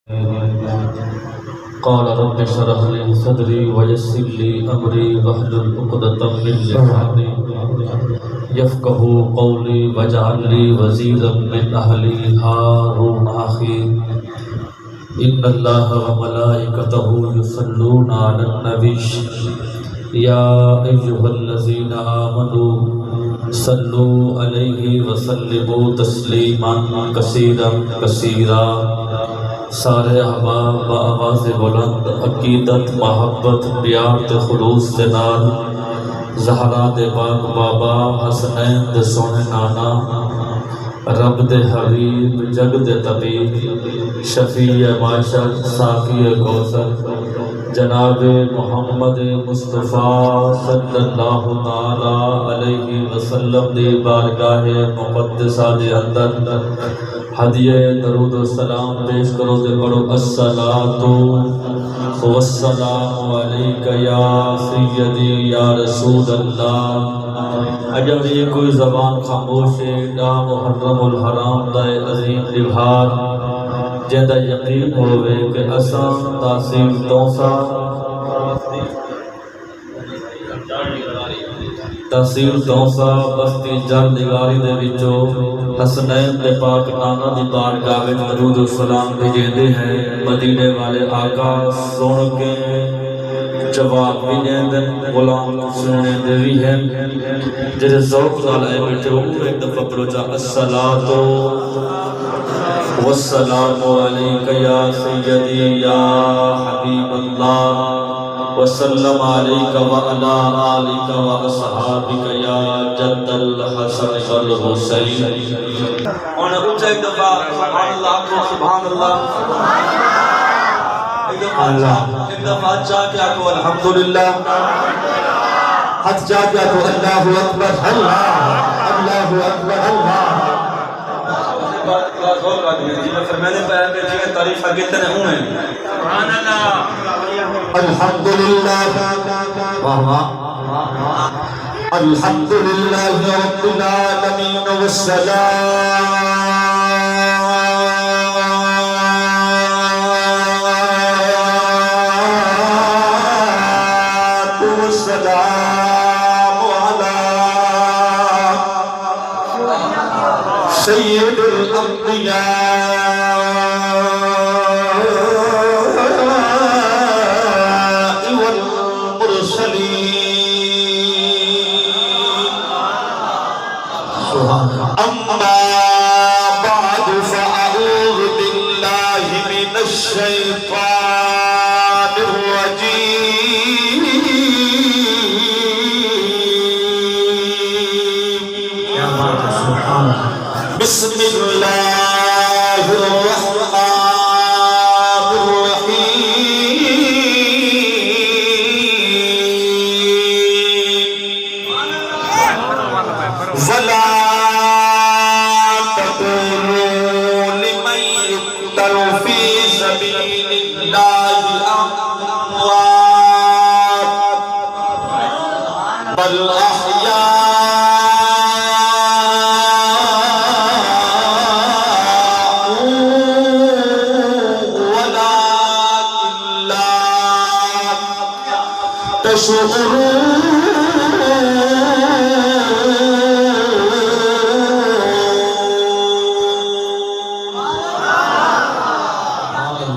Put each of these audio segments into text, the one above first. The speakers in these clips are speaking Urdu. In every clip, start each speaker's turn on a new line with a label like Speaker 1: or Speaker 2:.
Speaker 1: قال رب اشرح لي صدري ويسر لي امري واحلل عقدة من لساني يفقهوا قولي واجعل لي وزيرا من اهلي هارون اخي ان الله وملائكته يصلون على النبي يا ايها الذين امنوا صلوا عليه وسلموا تسلیما کثیرا کثیرا۔ سارے احباب بآواز بلند عقیدت محبت پیار تے خلوص دے نال زہرا دے پاک بابا حسنین دے سونے نانا رب دے حبیب جگ دے طبیب شفیع معاشر ساقی کوثر جناب محمد مصطفیٰ صلی اللہ تعالی علیہ وسلم دی بارگاہ مقدسہ دے اندر ہدیہ درود و سلام پیش کرو دے پڑھو الصلاۃ والسلام علیک یا سیدی یا رسول اللہ۔ اگر یہ کوئی زبان خاموش ہے دا محرم الحرام دا عظیم لبھار جیدہ یقین ہوئے کہ اساں تاثیر توسا بستی جل نگاری دے وچو حسنین دے پاک نانا دی بارگاہ وچ درود و سلام بھیجے ہیں۔ مدینے والے آقا سن کے جواب بھی دیں غلام سننے دے بھی ہیں جیسے ذوق ظالے بیٹھے ہوں ایک دفعہ پڑھو جا الصلاۃ والسلام علیک یا سیدی یا حبیب اللہ وسلم علیک وعلا آلک واصحابک یا جد الحسن والحسین۔ اور اونچا ایک دفعہ سبحان اللہ کو سبحان اللہ ایک دفعہ چاہ کیا کو الحمدللہ ہاتھ چاہ کیا کو اللہ اکبر اللہ اکبر اللہ۔ میں نے پہلے میں جی تعریف کتنے ہوں سبحان اللہ الحمدللہ الحمدللہ رب العالمین والسلام سید الانبیاء والمرسلین اما بعد فاعوذ باللہ من الشیطان الرجیم۔ بسم اللہ الرحمن الرحیم۔ ولا تقولوا لمن يقتل في سبيل الله أموات بل أحياء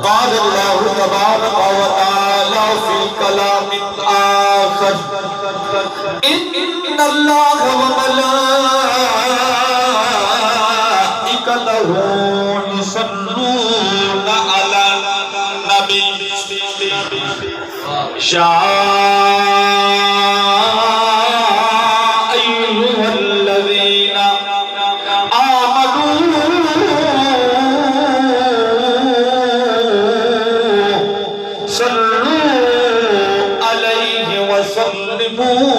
Speaker 1: قال الله تبارك وتعالى في كلام آخر إن الله وملائكته يصلون على النبي يا أيها الذين آمنوا صلوا عليه وسلموا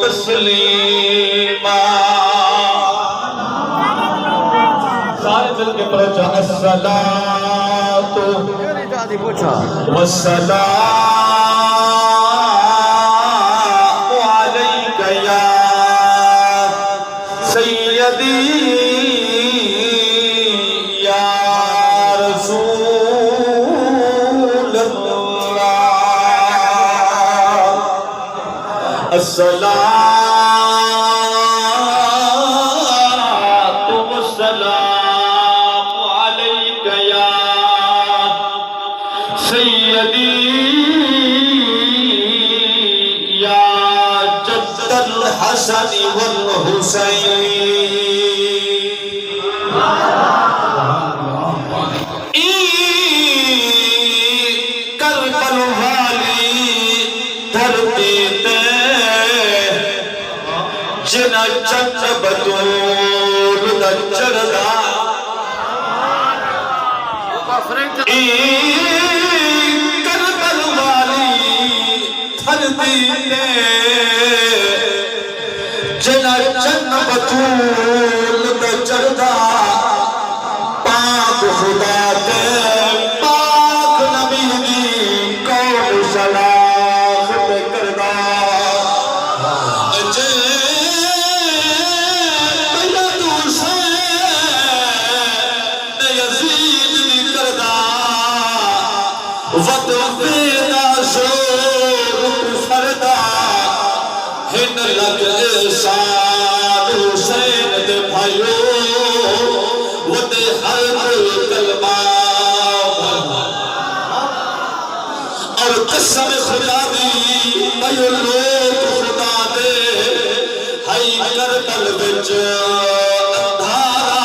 Speaker 1: تسلیما۔ سارے مل کے پڑھو جا الصلاۃ والسلام علیک یا سیدی یا رسول الصلاة والسلام عليك يا سيدي يا جد الحسن والحسين کربل والی دھرتی تے جنا چند بطول دا چڑھدا کربل والی دھرتی تے جنا چند بطول دا چڑھدا پاک خدا تے پاک نبی دی کون سلام تے کردا جے میرا حسین یزید دی کردا ود ویدا شوق فردا ہن لگ احسان حسین دے بھائیو ودے ہر کلمہ اور قسم خدا دی ایو لوگ خدا دے ہائی کربل وچ اندھارا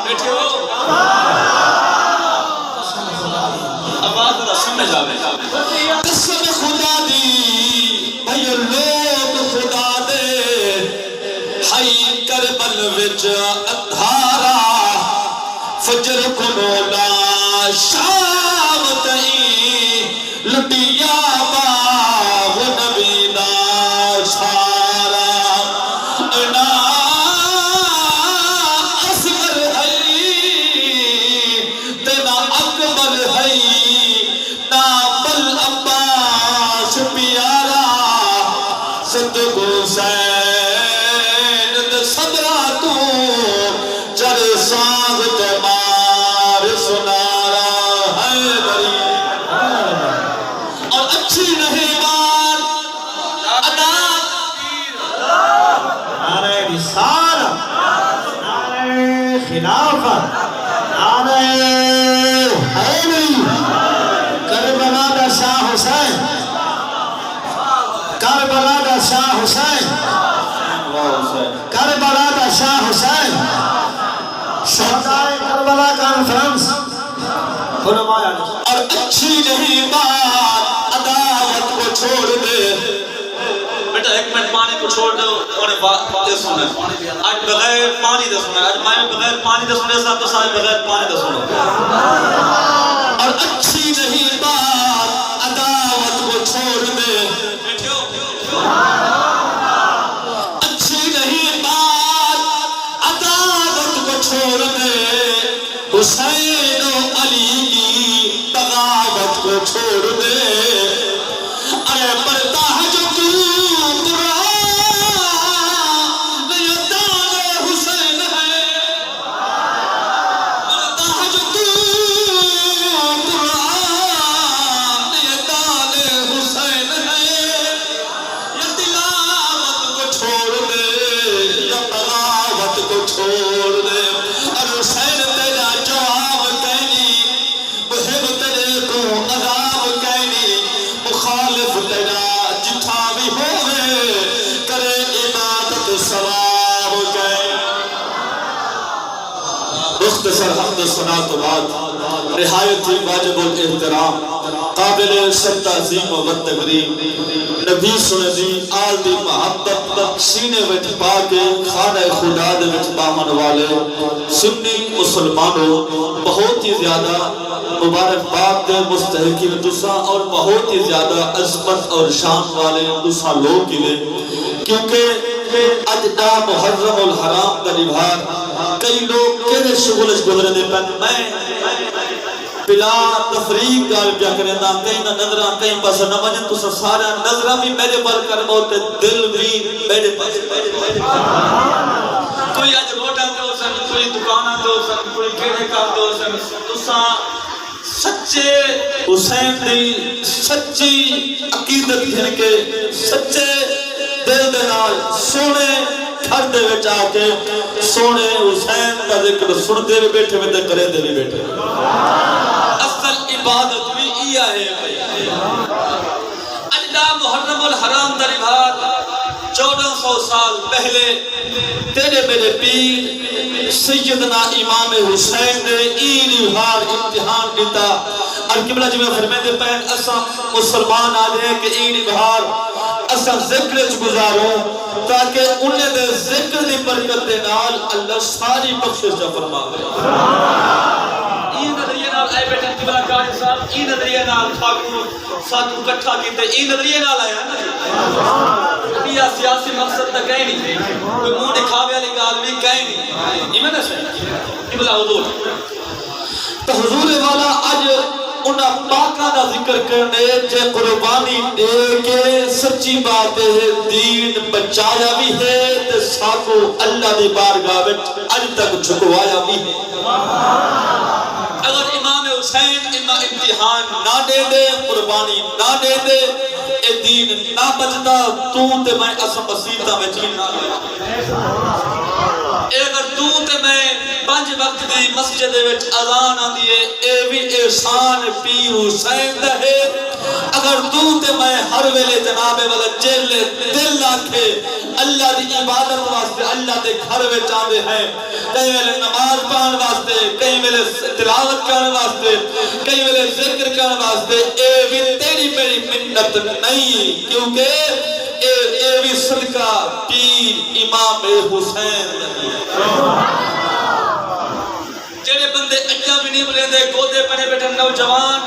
Speaker 1: بیٹھے ہو آواز ذرا سمجھ آوے قسم خدا دی ایو لوگ خدا دے ہائی کربل وچ اندھارا فجر کو مولا شام تئیں لٹیا باغ نبی دا سارا نا اصغر ہے تینا اکبر ہے نا بل عباس پیارا صدق حسین دے صدرہ تو چر ساغ تمار سنارا ہے بری اور اچھی نہیں بات ادا
Speaker 2: نعرہ رسالت نعرہ خلافت نعرہ حیدری کربلا دا شاہ حسین کربلا دا شاہ حسین کربلا دا شاہ حسین شہدائے کربلا کانفرنس علماء
Speaker 1: اور اچھی نہیں بات عداوت کو چھوڑ دے بیٹا ایک منٹ پانی کو چھوڑ دے انہیں بات سنے آج بغیر پانی دے سنے آج میں بغیر پانی دے سنے ساتھ تو سارے بغیر پانی دے سنے اور اچھی نہیں بات عداوت کو چھوڑ دے اچھی نہیں بات عداوت کو چھوڑ دے حسین و علی کی بغاوت کو چھوڑ دے ارے پڑھتا ہے جو تو قرآن یہ دان حسین ہے پڑھتا ہے جو تو قرآن یہ دان حسین ہے یہ تلاوت کو چھوڑ دے یا بغاوت کو چھوڑ دے اور حسین تیرا جواب کہنی محب تیرے کو عذاب کہنی مخالف تیرا جتھا بھی ہوئے کرے عبادت ثواب کہنی مختصر حمد سنا تو بعد نہایت ہی واجب الاحترام قابل سب تعظیم و تقریم نبی سنے دی آل دی محبت سینے وچ پا کے خانہ خدا دے وچ باہن والے سنی مسلمانوں بہت ہی زیادہ مبارک بات دے مستحقی میں تسا اور بہت ہی زیادہ عظمت اور شان والے تسا لوگ کی لے کیونکہ اج دا محرم الحرام دا نبھار کئی لوگ کہنے شغلش گزرے دے پہنے میں بلا تفریق گال پیا کریں دا کہیں نہ نظرہ کہیں پاس نہ وجن تو سارا نظرہ بھی میرے پر کر موتے دل بھی میرے پاس کوئی آج روٹا دے ہو سکتا کوئی دکانہ دے ہو سکتا کوئی کھیڑے کار دے ہو سکتا تو سچے حسین دی سچی عقیدت گھن کے سچے دل دے نال سونے گھر دے وچ آ کے سونے حسین دا ذکر سنتے بھی بیٹھے میں تے کرے دے بھی بیٹھے اصل عبادت بھی یہ ہے اجدا محرم الحرام دا رواج 1400 سال پہلے تیرے میرے پیر سیدنا امام حسین نے این ہار امتحان کیتا اور قبلہ جی میں فرمائے دے پہن اسا مسلمان آجے کہ این ہار اسا ذکر چ گزاروں تاکہ انہیں دے ذکر دی برکت دے نال اللہ ساری بخشش جا فرما دے این نظریہ نال آئے بیٹھے قبلہ قاری صاحب این نظریہ نال ٹھاکر ساتھ اکٹھا کیتے این نظریہ نال آیا نا یا سیاسی مقصد تک کہیں نہیں کوئی منہ دکھاوے والی گال بھی کہیں نہیں یہ میں نہ صحیح قبلہ حضور تو حضور والا اج انہاں پاکاں دا ذکر کرنے جے قربانی دے کے سچی بات ہے دین بچایا بھی ہے تے ساتھوں اللہ دی بارگاہ وچ اج تک جھکوایا بھی ہے اگر امام حسین امتحان نہ دے دے قربانی نہ دے دے اے دین نہ بچتا تو تے میں اسا مسیطہ میں چین نہ لیا اے اگر تو تے میں 5 وقت دی مسجد وچ اذان آندی ہے اے بھی احسان پیر حسین دا ہے اگر تو تے میں ہر ویلے جناب والا جیل دل آکھے اللہ دی عبادت واسطے اللہ دے گھر وچ آندے ہیں کئی ویلے نماز پڑھن واسطے کئی ویلے تلاوت کرن واسطے کئی ویلے ذکر کرن واسطے اے بھی تیری میری منت نہیں کیونکہ اے بھی صدقہ پیر امام حسین جڑے بندے اجا بھی نہیں بلے دے گودے پنے بیٹھے نوجوان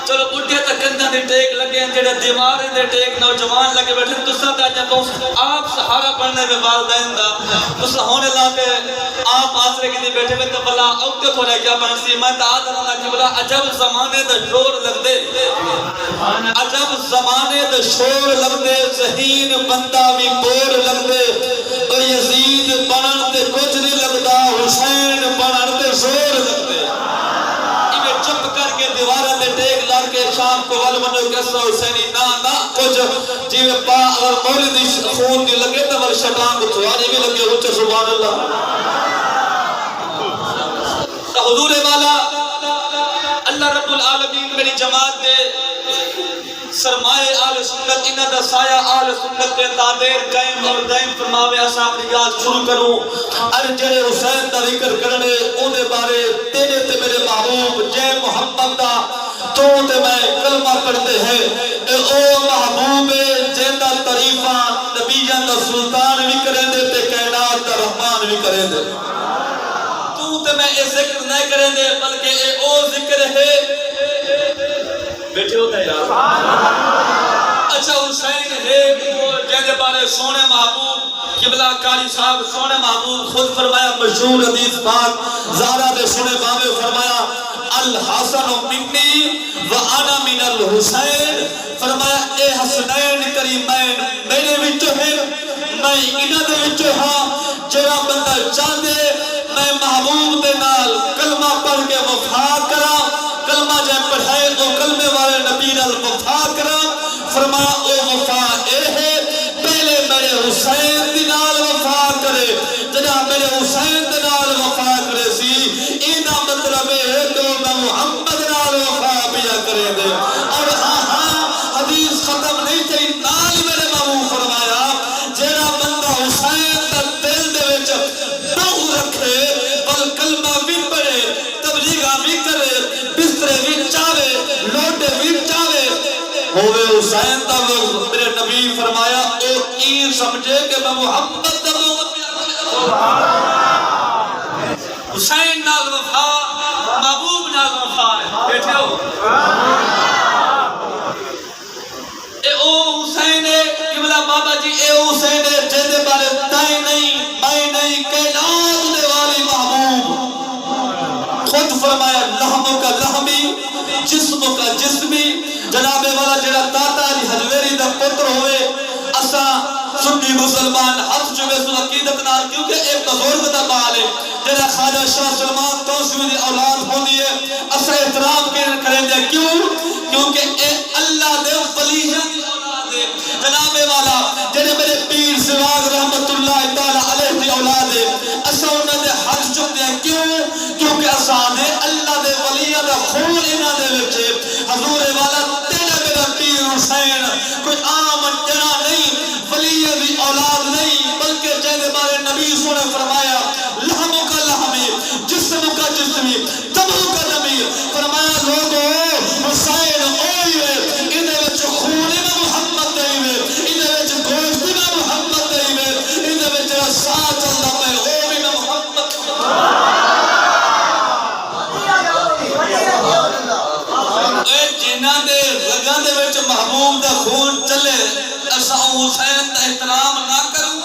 Speaker 1: چلو بڑھے تک کندھا دی ٹیک لگے ہیں جڑے دیوارے دے ٹیک نوجوان لگے بیٹھے تسا تے اجا کہوں آپ سہارا پڑھنے میں والدین دا تسا ہونے لاتے آپ آسرے کی دی بیٹھے میں تو بلا اوتے تھوڑے کیا پہنسی میں تا آدھر اللہ کی بلا عجب زمانے دا شور لگ دے عجب زمانے دا شور لگ دے ذہین بندہ بھی بور لگ دے اور یزید بنن تے کچھ نہیں لگتا حسین بنن تے زور لگ دے انہیں چپ کر کے دیوارہ دے ٹیک لار کے شام کو والمنو کیسا حسینی نا کچھ جیوے پا اگر موردی خون دی لگے تو ور شیطان کو تھواری بھی لگے ہوتے سبحان اللہ تو حضور والا اللہ رب العالمین میری جماعت دے سرمائے آل سنت انہ دا سایہ آل سنت کے تعدیر قائم اور دائم فرماوے اصحاب ریاض شروع کروں ارجے حسین دا ذکر کرنے اونے بارے تیرے تے میرے محبوب جے محمد دا تو تے میں کلمہ پڑھتے ہیں اے او محبوب جیندہ طریفہ نبیان دا سلطان بھی کریں دے تے کائنات دا رحمان بھی کریں دے تو تے میں اے ذکر نہیں کریں دے بلکہ اے او ذکر ہے بیٹھے ہوتا ہے یار اچھا حسین ہے جیندے بارے سونے محبوب قبلہ قاری صاحب سونے محبوب خود فرمایا مشہور حدیث پاک زہرا دے سونے بابے فرمایا الحسن منی وانا من الحسین فرمایا اے حسنین کریمین میرے وچوں ہے میں انہاں دے وچوں ہاں جڑا بندہ چاہندے میں محبوب دے نال کلمہ پڑھ کے وفا کراں کلمہ جے پڑھائے او کلمے والے نبی نال وفا کراں فرمایا او وفا اے ہے پہلے میرے حسین دی نال وفا کرے جڑا میرے حسین دے نال وفا کرے سی ایندا مطلب ہے کہ میں محمد نال وفا پیا کرے دے اور ہاں حدیث ختم نہیں تھی نال میرے محبوب فرمایا جڑا بندہ حسین دا دل دے وچ بغض رکھے اور کلمہ بھی پڑھے تبلیغ بھی کرے بسترے بھی چاہے لوٹے بھی چاہے ہوئے حسین دا لوگ میرے نبی فرمایا او این سمجھے کہ میں محمد دا لوگ حسین نال وفا محبوب نال وفا ہے بیٹھے ہو اے او حسین ہے قبلہ بابا جی اے حسین ہے جیدے بارے تائیں نہیں میں نہیں کائنات دے والی محبوب خود فرمایا لحموں کا لحمی جسموں کا جسمی جناب والا جڑا داتا علی حجویری دا پتر ہوئے اسا سنی مسلمان ہاتھ چوبے سن عقیدت نال کیونکہ ایک بزرگ دا بال ہے جڑا خواجہ شاہ سلمان توسوی دی اولاد ہوندی ہے اسا احترام کرے دے کیوں؟ کیونکہ اے اللہ دے ولیاں دی اولاد ہے جناب والا جڑے میرے پیر سراج رحمت اللہ تعالی علیہ دی اولاد ہے اساں انہاں دے حج چکتے ہیں کیوں؟ کیونکہ اساں دے اللہ دے ولیاں دا خون انہاں دے وچ حضور والا تیرا میرا پیر حسین کوئی عام جنا نہیں ولیاں دی اولاد نہیں بلکہ جہدے بارے نبی نے فرمایا لحم کا لحمی جسم کا جسمی دم کا دمی فرمایا لوگوں حسین اوئی ہے انہاں وچ خون محمد دے وے انہاں وچ گوشت محمد دے وے انہاں وچ ساہ چلدا پے او بھی محمد اے جنہاں دے رگاں دے وچ محبوب دا خون چلے اساں حسین دا احترام نہ کروں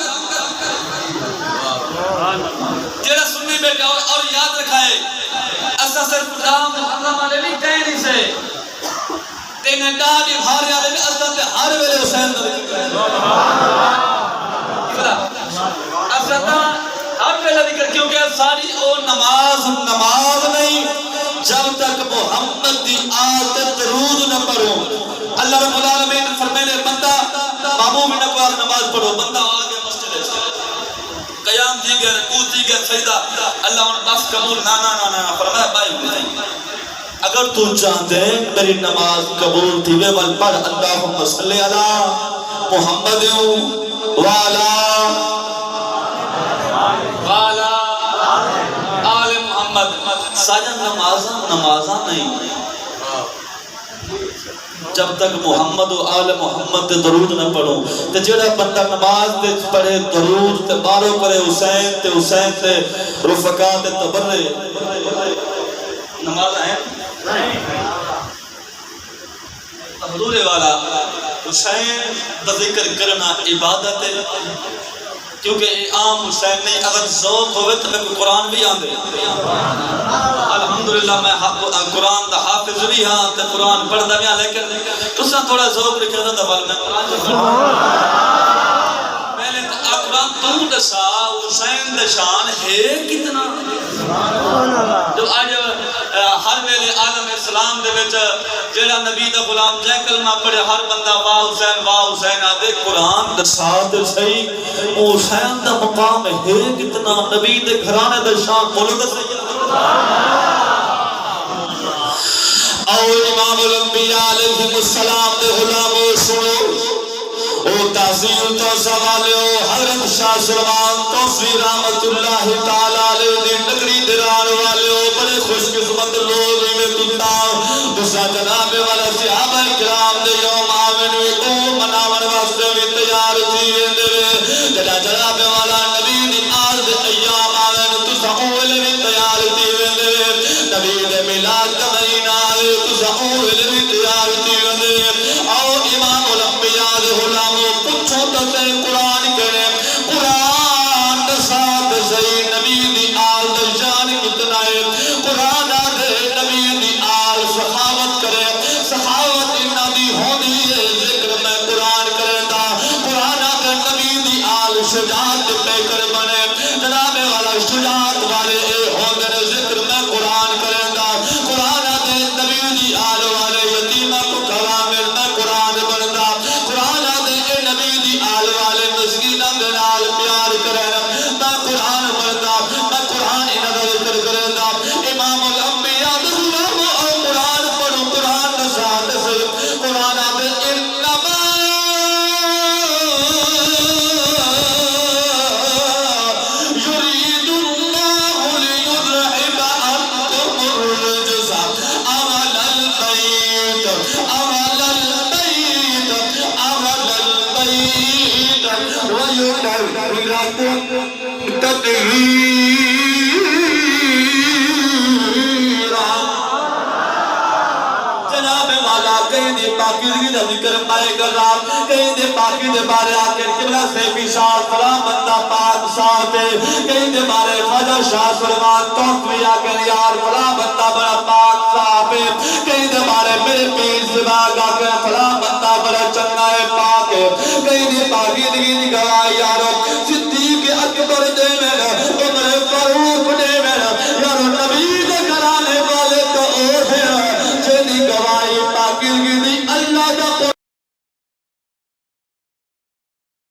Speaker 1: جڑا سنی بیٹھا اور یاد رکھائے اساں صرف نام محرم والے نہیں کہیں نہیں سے تینے ڈاڈی بھارے والے بھی اساں تے ہر ویلے حسین دا ذکر اساں ہر ویلے ذکر کیونکہ ساری او نماز نہیں جب تک محمد دی آل تے درود نہ پڑھو اللہ رب العالمین فرمائے بندہ ماموم نہ کو نماز پڑھو بندہ آ گیا مسجد وچ قیام دی گئے رکوع دی گئے سجدہ اللہ ان بس قبول نہ فرمایا بھائی اگر تو چاہتے ہیں میری نماز قبول تھی وے ول پڑھ اللہم صلی علی محمد وعلا آل محمد ساجن نمازاں نہیں جب تک محمد و آل محمد تے درود نہ پڑھو تے جڑا بندہ نماز تے پڑھے درود تے بارو کرے حسین تے رفقا تے تبرے نماز ہے حضور والا حسین دا ذکر کرنا عبادت ہے کیونکہ عام حسین نہیں اگر ذوق ہوئے تو میں قرآن بھی آن دے الحمدللہ میں قرآن دا حافظ بھی ہاں تے قرآن پڑھ دا بھی ہاں لیکن تو ساں تھوڑا ذوق رکھا تھا دبال میں قرآن جو پہلے قرآن تو دسا حسین دشان ہے کتنا جو آج ہر ویلے عالم اسلام دے وچ جیڑا نبی دا غلام جے کلمہ پڑھے ہر بندہ واہ حسین آدھے قرآن دسا دے صحیح او حسین دا مقام ہے کتنا نبی دے گھرانے دا شان بولو دا صحیح او امام الانبیاء علیہ السلام دے غلامو سنو او تعظیم تو سوالیو حضرت شاہ سلمان توفی رحمت اللہ تعالیٰ علیہ دی نگری دران والیو بڑے خوش قسمت لوگ میں تتا دوسرا جناب والا صحابہ کرام دے یوم آمنوی او مناون واسطے بھی تیار تھی ویندے جڑا جناب والا نبی دی آرد ایام آمن تسا اول بھی تیار تھی ویندے نبی دے میلاد کا مہینہ آئے تسا اول بھی تیار تھی ویندے او امام الانبیاء دے غلامو پچھو تے قرآن کرے قرآن دسات صحیح نبی دی آل دجان کتنا ہے قرآن دے نبی دی آل سخاوت کرے سخاوت انہ دی ہونی ہے ذکر میں قرآن کرے دا قرآن دے نبی دی آل شجاعت پہ کر بنے جناب والا شجاعت والے ہوندر ذکر میں قرآن کرے دا قرآن دے نبی دی آل والے یتیمہ کو کلامر میں قرآن بندا قرآن دے نبی دی آل والے مسکینہ دے نال پیار کرے میں قرآن بندا میں قرآن انہ دا ذکر کرے دا امام الانبیاء دے غلام او قرآن پڑھو قرآن نسات سے قرآن دے انما يريد الله ليذهب عنكم الرجس أهل البيت ويطهركم تطهيرا جناب والا کہیں دے پاکیزگی دا ذکر پائے کر رہا کہیں دے پاکی دے بارے آکر قبلہ سے پیشار فلاں بندہ پاک ساہتے کہیں دے بارے خواجہ شاہ سلمان توقوی آکر یار فلاں بندہ بڑا پاک صاحبے کہیں دے بارے میرے پیر سباگ آکر فلاں بندہ بڑا چنگا ہے پاک ہے کہیں دے پاکیزگی دی گواہ یارو صدیق اکبر دے میرا عمر فاروق دے میرا یارو نبی دے کرانے والے تو او ہے جنی گواہ
Speaker 2: اللہ دا